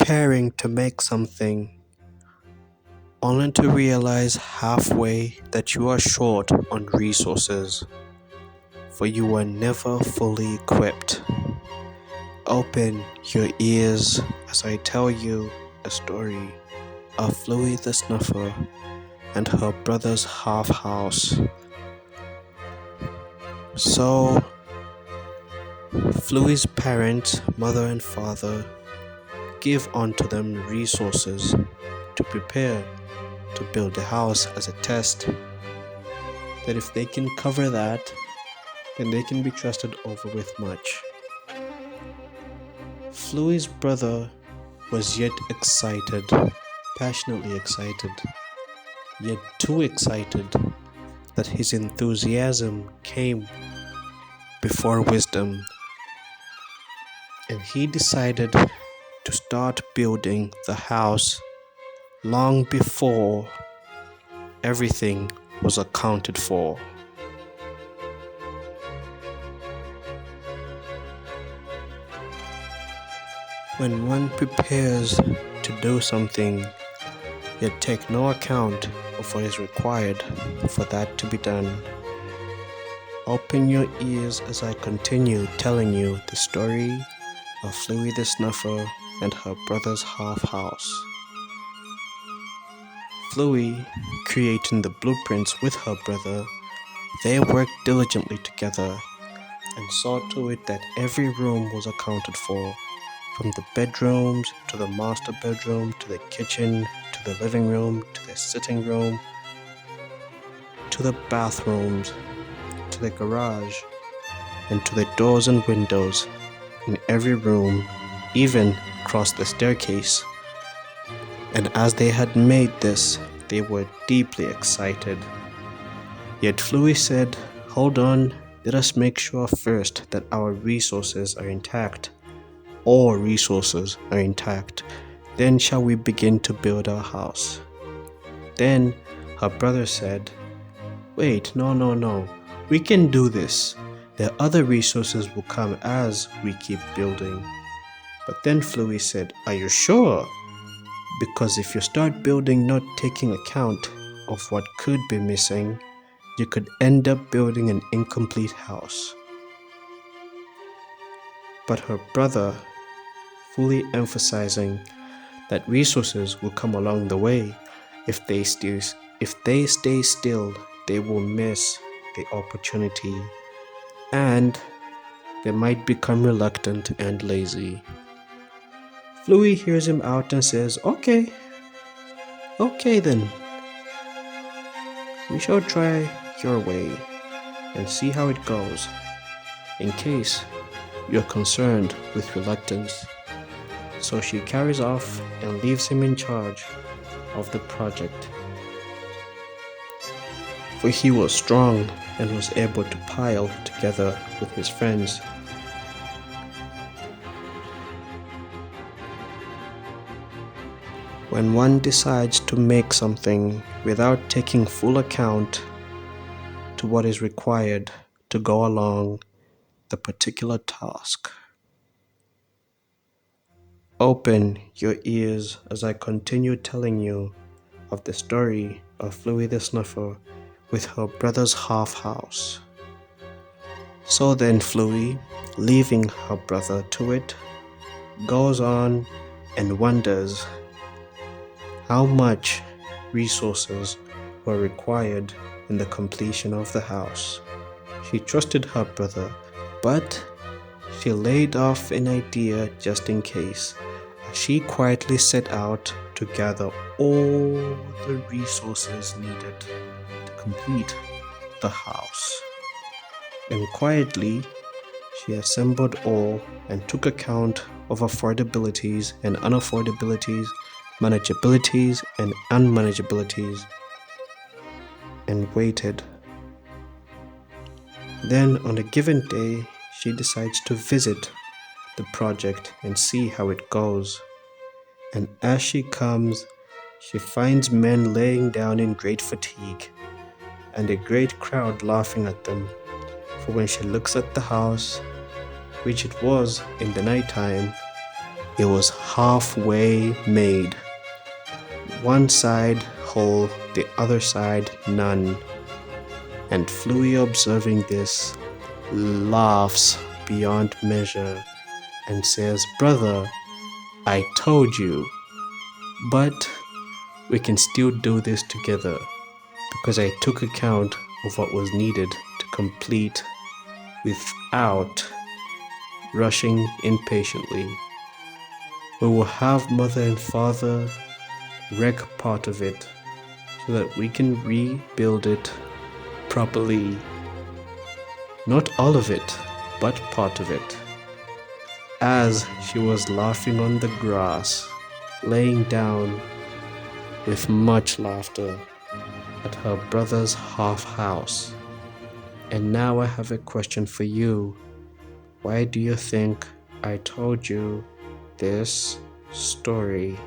preparing to make something, only to realize halfway that you are short on resources, for you are never fully equipped. Open your ears as I tell you a story of Fluy the Snuffer and her brother's half house. So, Flui's parents, mother and father, give unto them resources to prepare to build a house as a test, that if they can cover that, then they can be trusted over with much. Flui's brother was yet excited, passionately excited, yet too excited that his enthusiasm came before wisdom, and he decided to start building the house long before everything was accounted for. When one prepares to do something, yet take no account of what is required for that to be done, open your ears as I continue telling you the story of Fluy the Snuffer and her brother's half house. Fluy, creating the blueprints with her brother, they worked diligently together and saw to it that every room was accounted for, from the bedrooms to the master bedroom to the kitchen to the living room to the sitting room to the bathrooms to the garage and to the doors and windows in every room, even across the staircase. And as they had made this, they were deeply excited. Yet Fluy said, "Hold on, let us make sure first that our resources are intact. All resources are intact. Then shall we begin to build our house." Then her brother said, "Wait, no. We can do this. The other resources will come as we keep building." But then Fluy said, "Are you sure? Because if you start building not taking account of what could be missing, you could end up building an incomplete house." But her brother, fully emphasizing that resources will come along the way, if they stay still, they will miss the opportunity and they might become reluctant and lazy. Fluy hears him out and says, Okay then. We shall try your way and see how it goes, in case you're concerned with reluctance." So she carries off and leaves him in charge of the project. For he was strong and was able to pile together with his friends. When one decides to make something without taking full account to what is required to go along the particular task. Open your ears as I continue telling you of the story of Fluy the Snuffer with her brother's half house. So then Fluy, leaving her brother to it, goes on and wonders how much resources were required in the completion of the house. She trusted her brother, but she laid off an idea just in case. She quietly set out to gather all the resources needed to complete the house. And quietly, she assembled all and took account of affordabilities and unaffordabilities, manageabilities and unmanageabilities, and waited. Then on a given day, she decides to visit the project and see how it goes. And as she comes, she finds men laying down in great fatigue and a great crowd laughing at them. For when she looks at the house, which it was in the night time, It was halfway made. One side whole, the other side none. And Fluy, observing this, laughs beyond measure and says, "Brother, I told you, but we can still do this together because I took account of what was needed to complete without rushing impatiently. We will have mother and father wreck part of it so that we can rebuild it properly. Not all of it, but part of it." As she was laughing on the grass, laying down with much laughter at her brother's half house. And now I have a question for you. Why do you think I told you this story?